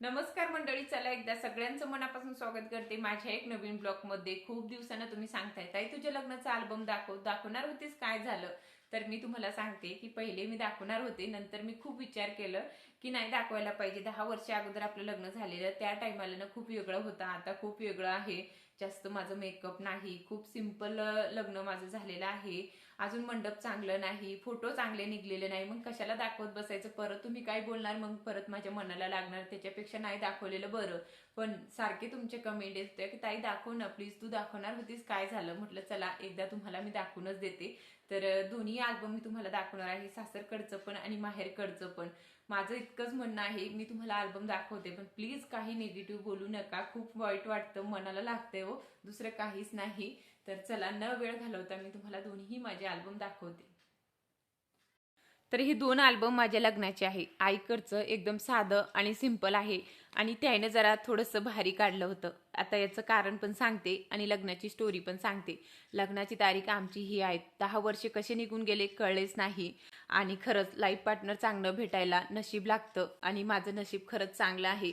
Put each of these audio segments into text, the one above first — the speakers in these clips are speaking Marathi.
नमस्कार मंडळी, चला एकदा सगळ्यांचं मनापासून स्वागत करते माझ्या एक नवीन ब्लॉग मध्ये। खूप दिवसानं तुम्ही सांगताय ताई तुझ्या लग्नाचा अल्बम दाखवणार होतीस, काय झालं? तर मी तुम्हाला सांगते की पहिले मी दाखवणार होते, नंतर मी खूप विचार केलं की नाही दाखवायला पाहिजे। 10 वर्ष अगोदर आपलं लग्न झालेलं, त्या टायमाला ना खूप वेगळं होतं, आता खूप वेगळं आहे। जास्त माझं मेकअप नाही, खूप सिंपल लग्न माझं झालेलं आहे। अजून मंडप चांगलं नाही, फोटो चांगले निघलेले नाही, मग कशाला दाखवत बसायचं? परत तुम्ही काय बोलणार, मग परत माझ्या मनाला लागणार, त्याच्यापेक्षा नाही दाखवलेलं बरं। पण सारखे तुमचे कमेंट येते की ताई दाखव ना प्लीज, तू दाखवणार होतीस, काय झालं? म्हटलं चला एकदा तुम्हाला मी दाखवूनच देते। तर दोन्ही अल्बम मी तुम्हाला दाखवणार आहे, सासरकडचं पण आणि माहेरकडचं पण। माझं इतकंच म्हणणं आहे, मी तुम्हाला अल्बम दाखवते पण प्लीज काही निगेटिव्ह बोलू नका, खूप वाईट वाटतं, मनाला लागतंय हो, दुसरं काहीच नाही। तर चला न वेळ घालवता मी तुम्हाला दोन्ही माझे अल्बम दाखवते। तर हे दोन अल्बम माझ्या लग्नाचे आहे। आईकडचं एकदम साधं आणि सिंपल आहे आणि त्याने जरा थोडंसं भारी काढलं होतं। आता याचं कारण पण सांगते आणि लग्नाची स्टोरी पण सांगते। लग्नाची तारीख आमची ही आहे, 10 वर्षे कसे निघून गेले कळलेच नाही। आणि खरंच लाईफ पार्टनर चांगलं भेटायला नशीब लागतं आणि माझं नशीब खरंच चांगलं आहे।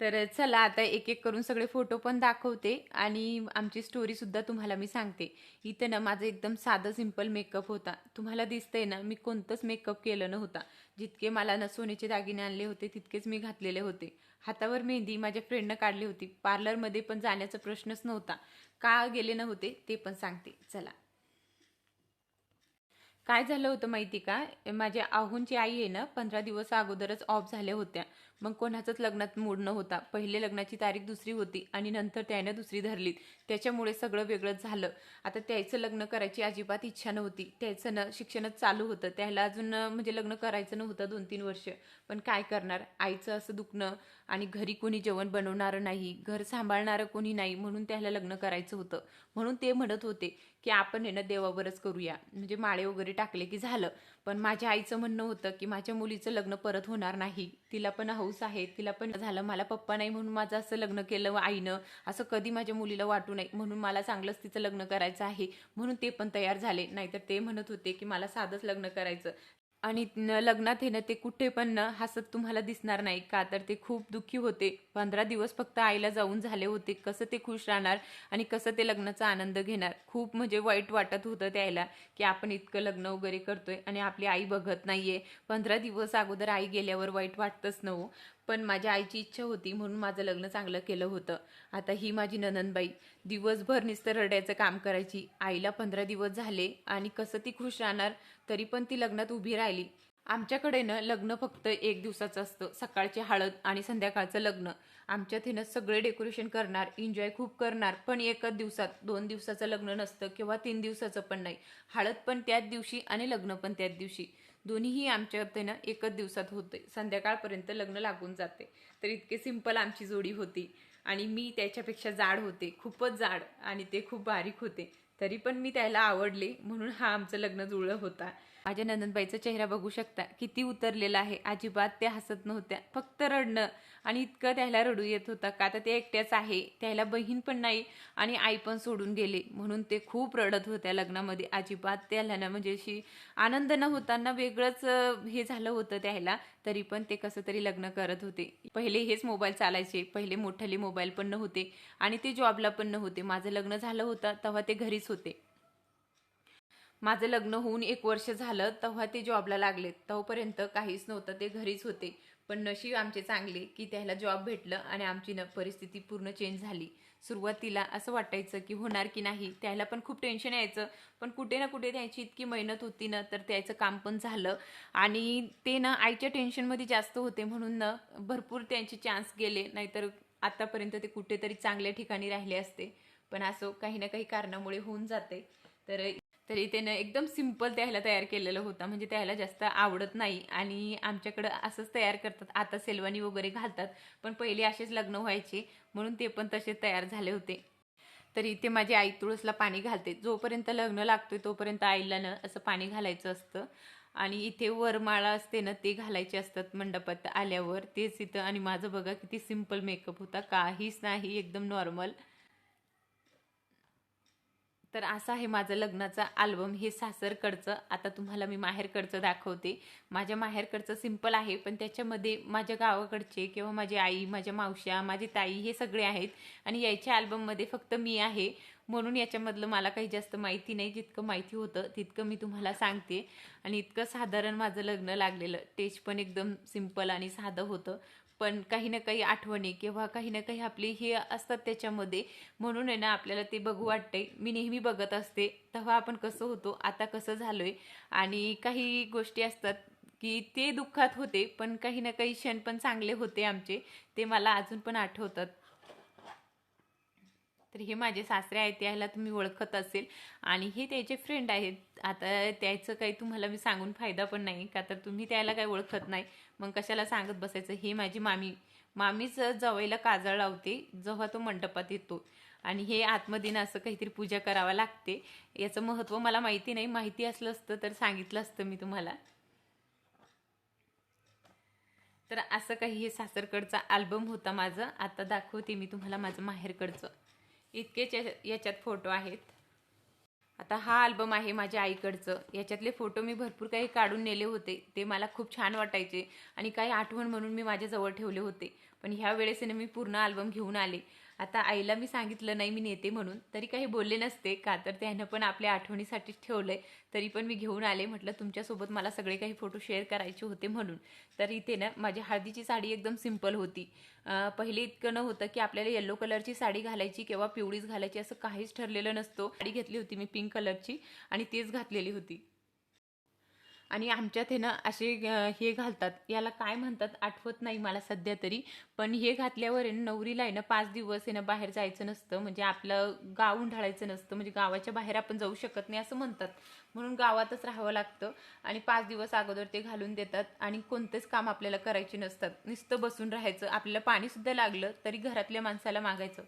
तर चला आता एक एक करून सगळे फोटो पण दाखवते आणि आमची स्टोरी सुद्धा तुम्हाला मी सांगते। इथं ना माझं एकदम साधं सिंपल मेकअप होता, तुम्हाला दिसतंय ना, मी कोणतंच मेकअप केलं नव्हता। जितके मला ना सोन्याचे दागिने आणले होते तितकेच मी घातलेले होते। हातावर मेहंदी माझ्या फ्रेंडनं काढली होती, पार्लरमध्ये पण जाण्याचा प्रश्नच नव्हता। का गेले नव्हते ते पण सांगते, चला। काय झालं होतं माहिती का, माझ्या आहूंची आई आहे ना 15 दिवस अगोदरच ऑफ झाल्या होत्या। मग कोणाचंच लग्नात मूड नव्हता, पहिले लग्नाची तारीख दुसरी होती आणि नंतर त्यानं दुसरी धरली, त्याच्यामुळे सगळं वेगळंच झालं। आता त्याचं लग्न करायची अजिबात इच्छा नव्हती, त्याचं ना शिक्षणच चालू होतं, त्याला अजून म्हणजे लग्न करायचं नव्हतं 2-3 वर्ष। पण काय करणार, आईचं असं दुखणं आणि घरी कोणी जेवण बनवणारं नाही, घर सांभाळणारं कोणी नाही, म्हणून त्याला लग्न करायचं होतं। म्हणून ते म्हणत होते की आपण आहे ना देवावरच करूया, म्हणजे माळे वगैरे टाकले की झालं। पण माझ्या आईचं म्हणणं होतं की माझ्या मुलीचं लग्न परत होणार नाही, तिला पण हौस आहे, तिला पण झालं, मला पप्पा नाही म्हणून माझं असं लग्न केलं आईनं, असं कधी माझ्या मुलीला वाटू नये, म्हणून मला चांगलंच तिचं लग्न करायचं आहे। म्हणून ते पण तयार झाले, नाहीतर ते म्हणत होते की मला साधंच लग्न करायचं। आणि लग्नात आहे ना ते कुठे पण न हसत तुम्हाला दिसणार नाही, का तर ते खूप दुःखी होते। 15 दिवस फक्त आईला जाऊन झाले होते, कसं ते खुश राहणार आणि कसं ते लग्नाचा आनंद घेणार। खूप म्हणजे वाईट वाटत होतं त्याला की आपण इतकं लग्न वगैरे करतोय आणि आपली आई बघत नाहीये। 15 दिवस अगोदर आई गेल्यावर वाईट वाटतंच न हो, पण माझ्या आईची इच्छा होती म्हणून माझं लग्न चांगलं केलं होतं। आता ही माझी ननंदबाई दिवसभर नुसतं रडायचं काम करायची, आईला 15 दिवस झाले आणि कसं ती खुश राहणार, तरी पण ती लग्नात उभी राहिली। आमच्याकडे ना लग्न फक्त 1 दिवसाचं असतं, सकाळची हळद आणि संध्याकाळचं लग्न। आमच्यात हे ना सगळे डेकोरेशन करणार, एन्जॉय खूप करणार, पण एकच दिवसात, 2 दिवसाचं लग्न नसतं किंवा 3 दिवसाचं पण नाही। हळद पण त्याच दिवशी आणि लग्न पण त्याच दिवशी, दोन्हीही आमच्यात ना एकच दिवसात होते, संध्याकाळपर्यंत लग्न लागून जाते। तर इतके सिंपल आमची जोडी होती आणि मी त्याच्यापेक्षा जाड होते, खूपच जाड, आणि ते खूप बारीक होते, तरी पण मी त्याला आवडले म्हणून हा आमचं लग्न जुळलं होता। माझ्या नंदनबाईचा चेहरा बघू शकता, किती उतरलेला आहे, अजिबात त्या हसत नव्हत्या, फक्त रडणं। आणि इतकं त्याला रडू येत होता, का तर ते एकट्याच आहे, त्याला बहीण पण नाही आणि आई पण सोडून गेले, म्हणून ते खूप रडत होत्या लग्नामध्ये। अजिबात त्याला ना म्हणजे अशी आनंद न होताना वेगळंच हे झालं होतं त्याला, तरी पण ते कसं तरी लग्न करत होते। पहिले हेच मोबाईल चालायचे, पहिले मोठे मोबाईल पण नव्हते आणि ते जॉबला पण नव्हते। माझं लग्न झालं होतं तेव्हा ते घरीच होते, माझं लग्न होऊन 1 वर्ष झालं तेव्हा ते जॉबला लागले, तोपर्यंत काहीच नव्हतं, ते घरीच होते। पण नशीब आमचे चांगले की त्याला जॉब भेटलं आणि आमची परिस्थिती पूर्ण चेंज झाली। सुरुवातीला असं वाटायचं की होणार की नाही, त्याला पण खूप टेन्शन यायचं, पण कुठे ना कुठे त्याची इतकी मेहनत होती ना, तर त्याचं काम पण झालं। आणि ते ना आईच्या टेन्शनमध्ये जास्त होते म्हणून ना भरपूर त्यांचे चान्स गेले, नाहीतर आतापर्यंत ते कुठेतरी चांगल्या ठिकाणी राहिले असते। पण असो, काही ना काही कारणामुळे होऊन जाते। तर तरी त्यानं एकदम सिंपल त्याला तयार केलेलं होतं, म्हणजे त्याला जास्त आवडत नाही आणि आमच्याकडं असंच तयार करतात, आता सेलवानी वगैरे घालतात, पण पहिले असेच लग्न व्हायचे म्हणून ते पण तसे तयार झाले होते। तर इथे माझी आई तुळसला पाणी घालते, जोपर्यंत लग्न लागतोय तोपर्यंत आईला ना असं पाणी घालायचं असतं। आणि इथे वरमाळा असते ना ते घालायचे असतात मंडपात आल्यावर, तेच इथं। आणि माझं बघा किती सिंपल मेकअप होता, काहीच नाही, एकदम नॉर्मल। तर असं आहे माझं लग्नाचा अल्बम. हे सासरकडचं. आता तुम्हाला मी माहेरकडचं दाखवते. माझ्या माहेरकडचं सिंपल आहे, पण त्याच्यामध्ये माझ्या गावाकडचे किंवा माझी आई, माझ्या मावश्या, माझी ताई हे सगळे आहेत. आणि याच्या अल्बममध्ये फक्त मी आहे, म्हणून याच्यामधलं मला काही जास्त माहिती नाही. जितकं माहिती होतं तितकं मी तुम्हाला सांगते. आणि इतकं साधारण माझं लग्न लागलेलं. टेज पण एकदम सिंपल आणि साधं होतं, पण काही ना काही आठवणी किंवा काही ना काही आपली हे असतात त्याच्यामध्ये. म्हणून आहे ना आपल्याला ते बघू वाटते. मी नेहमी बघत असते तेव्हा आपण कसं होतो, आता कसं झालोय. आणि काही गोष्टी असतात की ते दुःखात होते, पण काही ना काही क्षण पण चांगले होते आमचे, ते मला अजून पण आठवतात. तर हे माझे सासरे आहेत, त्याला तुम्ही ओळखत असेल. आणि हे त्याचे फ्रेंड आहेत. आता त्याचं काही तुम्हाला मी सांगून फायदा पण नाही, का तर तुम्ही त्याला काही ओळखत नाही, मग कशाला सांगत बसायचं. हे माझी मामी. मामीच जावईला काजळ लावते जेव्हा तो मंडपात येतो. आणि हे आतमध्ये ना असं काहीतरी पूजा करावं लागते. याचं महत्त्व मला माहिती नाही. माहिती असलं असतं तर सांगितलं असतं मी तुम्हाला. तर असं काही हे सासरकडचा अल्बम होता माझं. आता दाखवते मी तुम्हाला माझं माहेरकडचं. इतकेच याच्यात फोटो आहेत. आता हा अल्बम आहे माझ्या आईकडचं. याच्यातले फोटो मी भरपूर काही काढून नेले होते. ते मला खूप छान वाटायचे आणि काही आठवण म्हणून मी माझ्याजवळ ठेवले होते. पण ह्या वेळेस मी पूर्ण अल्बम घेऊन आले. आता आईला मी सांगितलं नाही मी नेते म्हणून, तरी काही बोलले नसते, का तर त्यानं पण आपल्या आठवणीसाठीच ठेवलंय. तरी पण मी घेऊन आले. म्हटलं तुमच्यासोबत मला सगळे काही फोटो शेअर करायचे होते म्हणून. तर इथे ना माझी हळदीची साडी एकदम सिंपल होती. पहिले इतकं नव्हतं की आपल्याला येलो कलरची साडी घालायची किंवा पिवळीच घालायची, असं काहीच ठरलेलं नसतं. साडी घेतली होती मी पिंक कलरची आणि तीच घातलेली होती. आणि आमच्यात हे ना असे हे घालतात, याला काय म्हणतात आठवत नाही मला सध्या तरी. पण हे घातल्यावर आहे ना नवरीला आहे ना 5 दिवस आहे ना बाहेर जायचं नसतं, म्हणजे आपलं गाव ढाळायचं नसतं, म्हणजे गावाच्या बाहेर आपण जाऊ शकत नाही असं म्हणतात. म्हणून गावातच राहावं लागतं. आणि 5 दिवस अगोदर ते घालून देतात आणि कोणतेच काम आपल्याला करायचे नसतात, नुसतं बसून राहायचं. आपल्याला पाणी सुद्धा लागलं तरी घरातल्या माणसाला मागायचं.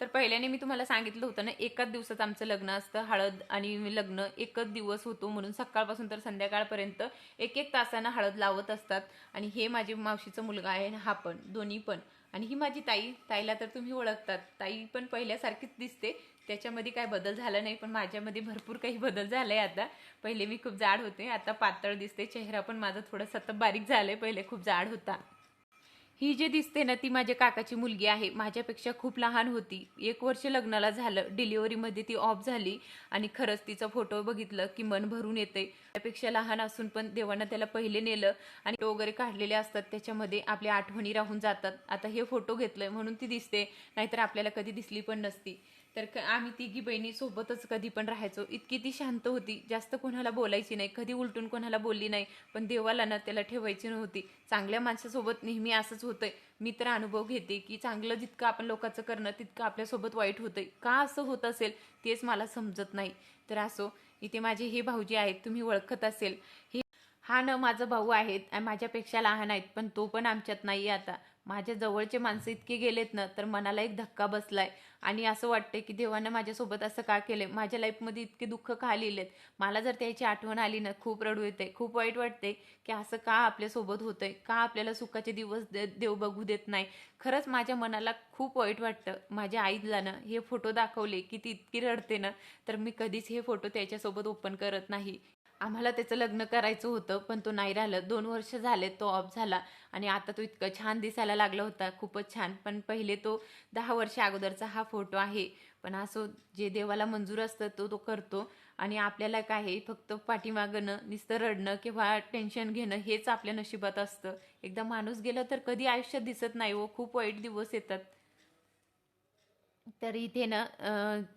तर पहिल्याने मी तुम्हाला सांगितलं होतं ना, एकाच दिवसात आमचं लग्न असतं. हळद आणि लग्न एकच दिवस होतो, म्हणून सकाळपासून तर संध्याकाळपर्यंत एक एक तासानं हळद लावत असतात. आणि हे माझी मावशीचा मुलगा आहे, हा पण, दोन्ही पण. आणि ही माझी ताई. ताईला तर तुम्ही ओळखतात. ताई पण पहिल्यासारखीच दिसते, त्याच्यामध्ये काय बदल झाला नाही, पण माझ्यामध्ये भरपूर काही बदल झालाय आता. पहिले मी खूप जाड होते, आता पातळ दिसते. चेहरा पण माझा थोडासा आता बारीक झालाय, पहिले खूप जाड होता. ही जी दिसते ना ती माझ्या काकाची मुलगी आहे. माझ्यापेक्षा खूप लहान होती. 1 वर्ष लग्नाला झालं. डिलिव्हरीमध्ये ती ऑफ झाली. आणि खरंच तिचा फोटो बघितलं की मन भरून येते. त्यापेक्षा लहान असून पण देवानं त्याला पहिले नेलं. आणि फोटो वगैरे काढलेले असतात, त्याच्यामध्ये आपल्या आठवणी राहून जातात. आता हे फोटो घेतलंय म्हणून ती दिसते, नाहीतर आपल्याला कधी दिसली पण नसती. तर आम्ही तिघी बहिणी सोबतच कधी पण राहायचो. इतकी ती शांत होती, जास्त कोणाला बोलायची नाही, कधी उलटून कोणाला बोलली नाही. पण देवाला ना त्याला ठेवायची नव्हती. चांगल्या माणसासोबत नेहमी असंच होतंय. मी तर अनुभव घेते की चांगलं जितकं आपण लोकांचं करणं तितकं आपल्यासोबत वाईट होतंय. का असं होत असेल तेच मला समजत नाही. तर असो, इथे माझे हे भाऊजी आहेत, तुम्ही ओळखत असेल. हा न माझा भाऊ आहेत आणि माझ्यापेक्षा लहान आहेत, पण तो पण आमच्यात नाही आता. माझ्या जवळचे माणसं इतके गेलेत ना, तर मनाला एक धक्का बसलाय. आणि असं वाटतंय की देवानं माझ्यासोबत असं का केलंय, माझ्या लाईफमध्ये इतके दुःख का लिहिलेत. मला जर त्याची आठवण आली ना खूप रडू येते, खूप वाईट वाटते की असं का आपल्यासोबत होतंय, का आपल्याला सुखाचे दिवस देव बघू देत नाही. खरंच माझ्या मनाला खूप वाईट वाटतं. माझ्या आईला ना हे फोटो दाखवले की ती इतकी रडते ना, तर मी कधीच हे फोटो त्याच्यासोबत ओपन करत नाही. आम्हाला त्याचं लग्न करायचं होतं, पण तो नाही राहिलं. 2 वर्ष झाले तो ऑफ झाला. आणि आता तो इतका छान दिसायला लागला होता, खूपच छान. पण पहिले तो 10 वर्ष अगोदरचा हा फोटो आहे. पण असं जे देवाला मंजूर असतं तो तो करतो. आणि आपल्याला काय आहे, फक्त पाठीमागणं नुसतं रडणं किंवा टेन्शन घेणं हेच आपल्या नशिबात असतं. एकदा माणूस गेला तर कधी आयुष्यात दिसत नाही हो, खूप वाईट दिवस येतात. तर इथे ना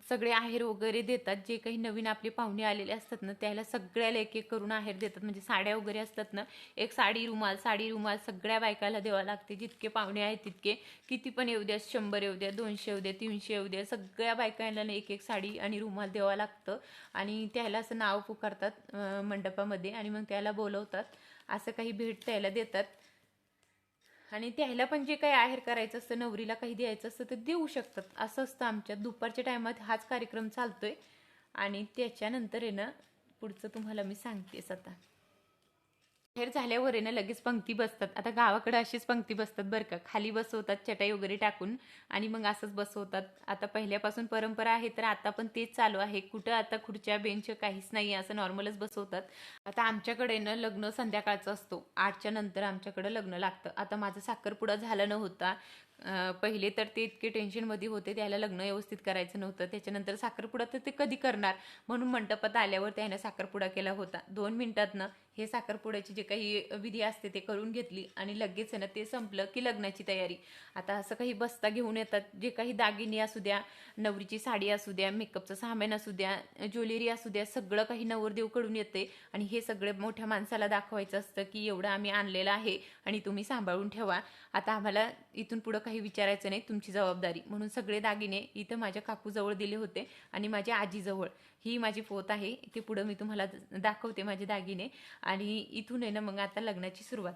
सगळे आहेर वगैरे देतात. जे काही नवीन आपले पाहुणे आलेले असतात ना, त्याला सगळ्याला एक एक करून आहेर देतात. म्हणजे साड्या वगैरे असतात ना, एक साडी रुमाल, साडी रुमाल सगळ्या बायकाला द्यावं लागते. जितके पाहुणे आहेत तितके, किती पण येऊ द्या, 100 येऊ द्या, 200 येऊ द्या, 300 येऊ द्या, सगळ्या बायकांना ना एक एक साडी आणि रुमाल द्यावं लागतं. आणि त्याला असं नाव पुकारतात मंडपामध्ये, आणि मग त्याला बोलवतात. असं काही भेट त्याला देतात. आणि त्याला पण जे काही आहेर करायचं असतं, नवरीला काही द्यायचं असतं ते देऊ शकतात. असं असतं आमच्यात. दुपारच्या टायमात हाच कार्यक्रम चालतोय. आणि त्याच्यानंतर आहे ना पुढचं तुम्हाला मी सांगतेस आता. बाहेर झाल्यावर आहे ना लगेच पंक्ती बसतात. आता गावाकडे अशीच पंक्ती बसतात बरं का. खाली बसवतात चटई वगैरे टाकून आणि मग असंच बसवतात. आता पहिल्यापासून परंपरा आहे तर आता पण तेच चालू आहे. कुठं आता खुर्च्या बेंच काहीच नाही, असं नॉर्मलच बसवतात. आता आमच्याकडे ना लग्न संध्याकाळचं असतो. 8च्या नंतर आमच्याकडे लग्न लागतं. आता माझा साखरपुडा झाला नव्हता. पहिले तर ते इतके टेन्शनमध्ये होते, त्याला लग्न व्यवस्थित करायचं नव्हतं. त्याच्यानंतर साखरपुडा तर ते कधी करणार, म्हणून मंडपात आल्यावर त्याने साखरपुडा केला होता. 2 मिनिटात ना हे साखरपुड्याची जे काही विधी असते ते करून घेतली आणि लगेच आहे ना ते संपलं की लग्नाची तयारी. आता असं काही बस्ता घेऊन येतात, जे काही दागिने असू द्या, नवरीची साडी असू द्या, मेकअपचं सामान असू द्या, ज्वेलरी असू द्या, सगळं काही नवरदेवकडून येते आणि हे सगळं मोठ्या माणसाला दाखवायचं असतं की एवढं आम्ही आणलेलं आहे आणि तुम्ही सांभाळून ठेवा. आता आम्हाला इथून पुढं काही विचारायचं नाही, तुमची जबाबदारी. म्हणून सगळे दागिने इथं माझ्या काकूजवळ दिले होते आणि माझ्या आजीजवळ. ही माझी पोत आहे, ते पुढं मी तुम्हाला दाखवते माझे दागिने. आणि इथून आहे ना मग आता लग्नाची सुरुवात.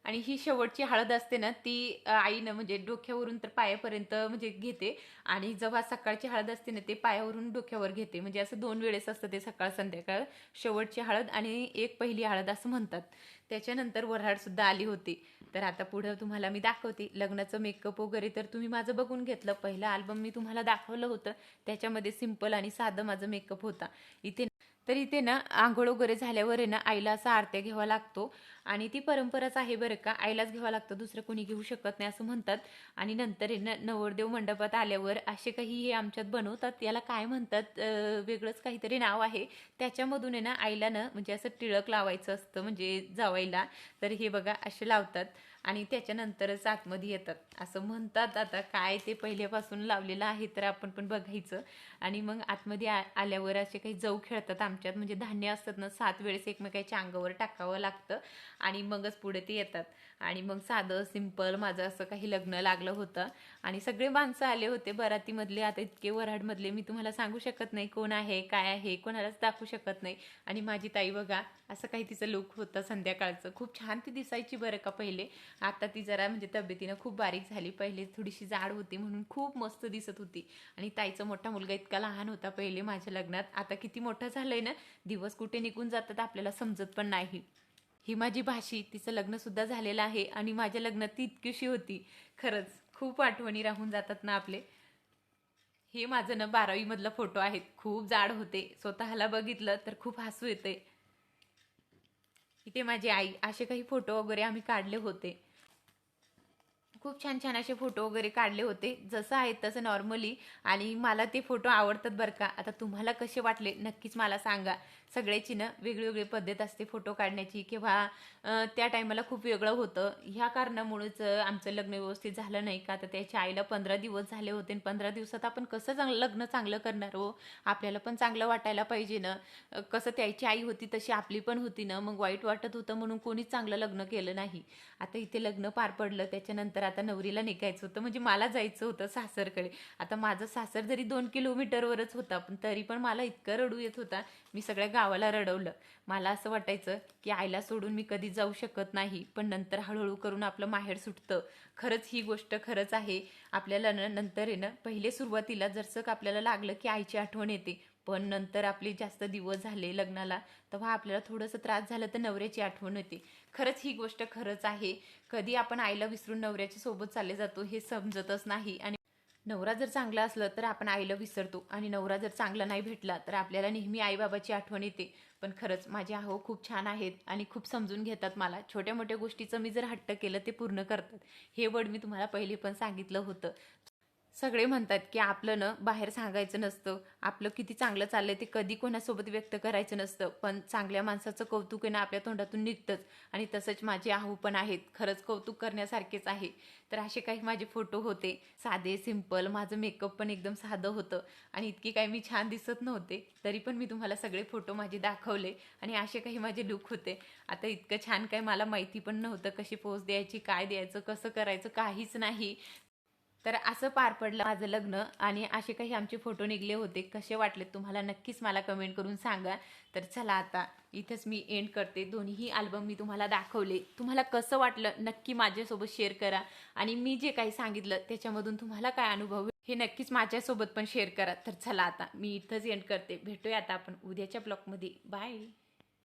आणि ही शेवटची हळद असते ना ती आईनं म्हणजे डोक्यावरून तर पायापर्यंत म्हणजे घेते. आणि जेव्हा सकाळची हळद असते ना ते पायावरून डोक्यावर घेते. म्हणजे असं 2 वेळेस असतं ते, सकाळ संध्याकाळ. शेवटची हळद आणि एक पहिली हळद असं म्हणतात. त्याच्यानंतर वऱ्हाड सुद्धा आली होती. तर आता पुढं तुम्हाला मी दाखवते लग्नाचं मेकअप वगैरे. तर तुम्ही माझं बघून घेतलं, पहिला अल्बम मी तुम्हाला दाखवलं होतं, त्याच्यामध्ये सिंपल आणि साधं माझं मेकअप होता. इथे तर इथे ना आंघोळ वगैरे झाल्यावर आहे ना आईला असा आरत्या घ्यावा लागतो. आणि ती परंपराच आहे बरं का, आईलाच घ्यावा लागतं, दुसरं कोणी घेऊ शकत नाही असं म्हणतात. आणि नंतर आहे ना नवरदेव मंडपात आल्यावर असे काही हे आमच्यात बनवतात, याला काय म्हणतात, वेगळंच काहीतरी नाव आहे. त्याच्यामधून आहे ना आईला ना म्हणजे असं टिळक लावायचं असतं म्हणजे जावायला. तर हे बघा असे लावतात आणि त्याच्यानंतरच आतमध्ये येतात असं म्हणतात. आता काय ते पहिल्यापासून लावलेलं आहे तर आपण पण बघायचं. आणि मग आतमध्ये आल्यावर असे काही जव खेळतात आमच्यात, म्हणजे धान्य असतात ना 7 वेळेस एकमेकाच्या अंगावर टाकावं लागतं आणि मगच पुढे ते येतात. आणि मग साधं सिंपल माझं असं काही लग्न लागलं होतं. आणि सगळे माणसं आले होते बरातीमधले. आता इतके वऱ्हाडमधले मी तुम्हाला सांगू शकत नाही कोण आहे काय आहे, कोणालाच दाखवू शकत नाही. आणि माझी ताई बघा असं काही तिचं लुक होतं संध्याकाळचं, खूप छान ती दिसायची बरं का पहिले. आता ती जरा म्हणजे तब्येतीनं खूप बारीक झाली, पहिले थोडीशी जाड होती म्हणून खूप मस्त दिसत होती. आणि ताईचा मोठा मुलगा इतका लहान होता पहिले माझ्या लग्नात, आता किती मोठा झालंय ना, दिवस कुठे निघून जातात आपल्याला समजत पण नाही. ही माझी भाशी, तिचं लग्न सुद्धा झालेलं आहे आणि माझ्या लग्नात ती इतकीशी होती. खरंच खूप आठवणी राहून जातात ना आपले. हे माझं ना 12वी मधला फोटो आहेत, खूप जाड होते, स्वतःला बघितलं तर खूप हसू येते. इथे माझी आई, असे काही फोटो वगैरे आम्ही काढले होते. खूप छान छान असे फोटो वगैरे काढले होते, जसं आहे तसं नॉर्मली. आणि मला ते फोटो आवडतात बरं का. आता तुम्हाला कसे वाटले नक्कीच मला सांगा. सगळ्याची ना वेगळी पद्धत असते फोटो काढण्याची, किंवा त्या टायमाला खूप वेगळं होतं. ह्या कारणामुळेच आमचं लग्न व्यवस्थित झालं नाही का. तर त्याच्या आईला 15 दिवस झाले होते आणि 15 दिवसात आपण कसं लग्न चांगलं करणार हो. आपल्याला पण चांगलं वाटायला पाहिजे ना. कसं त्याची आई होती तशी आपली पण होती ना, मग वाईट वाटत होतं म्हणून कोणीच चांगलं लग्न केलं नाही. आता इथे लग्न पार पडलं, त्याच्यानंतर आता नवरीला निघायचं होतं, म्हणजे मला जायचं होतं सासरकडे. आता माझं सासर जरी 2 किलोमीटरवरच होता, पण तरी पण मला इतकं रडू येत होता, मी सगळ्या गावाला रडवलं. मला असं वाटायचं की आईला सोडून मी कधी जाऊ शकत नाही. पण नंतर हळूहळू करून आपलं माहेर सुटतं. खरंच ही गोष्ट खरंच आहे. आपल्याला नंतर आहे ना, पहिले सुरुवातीला जसं का आपल्याला लागलं की आईची आठवण येते, पण नंतर आपले जास्त दिवस झाले लग्नाला, तेव्हा आपल्याला थोडंसं त्रास झालं तर नवऱ्याची आठवण येते. खरंच ही गोष्ट खरंच आहे. कधी आपण आईला विसरून नवऱ्याच्या सोबत चालले जातो हे समजतच नाही. आणि नवरा जर चांगला असलं तर आपण आईला विसरतो, आणि नवरा जर चांगला नाही भेटला तर आपल्याला नेहमी आईबाबाची आठवण येते. पण खरंच माझे आहो खूप छान आहेत आणि खूप समजून घेतात मला. छोट्या मोठ्या गोष्टीचं मी जर हट्ट केलं ते पूर्ण करतात. हे वर्ड मी तुम्हाला पहिले पण सांगितलं होतं. सगळे म्हणतात की आपलं ना बाहेर सांगायचं नसतं, आपलं किती चांगलं चाललंय ते कधी कोणासोबत व्यक्त करायचं नसतं, पण चांगल्या माणसाचं कौतुक आहे ना आपल्या तोंडातून निघतंच. आणि तसंच माझे आहू पण आहेत, खरंच कौतुक करण्यासारखेच आहे. तर असे काही माझे फोटो होते, साधे सिंपल. माझं मेकअप पण एकदम साधं होतं आणि इतकी काही मी छान दिसत नव्हते, तरी पण मी तुम्हाला सगळे फोटो माझे दाखवले. आणि असे काही माझे लुक होते. आता इतकं छान काही मला माहिती पण नव्हतं कशी पोज द्यायची, काय द्यायचं, कसं करायचं, काहीच नाही. तर असं पार पडलं माझं लग्न. आणि असे काही आमचे फोटो निघले होते. कसे वाटले तुम्हाला नक्कीच मला कमेंट करून सांगा. तर चला आता इथंच मी एंड करते. दोन्हीही अल्बम मी तुम्हाला दाखवले, तुम्हाला कसं वाटलं नक्की माझ्यासोबत शेअर करा. आणि मी जे काही सांगितलं त्याच्यामधून तुम्हाला काय अनुभव हे नक्कीच माझ्यासोबत पण शेअर करा. तर चला आता मी इथंच एंड करते. भेटूया आता आपण उद्याच्या ब्लॉगमध्ये. बाय.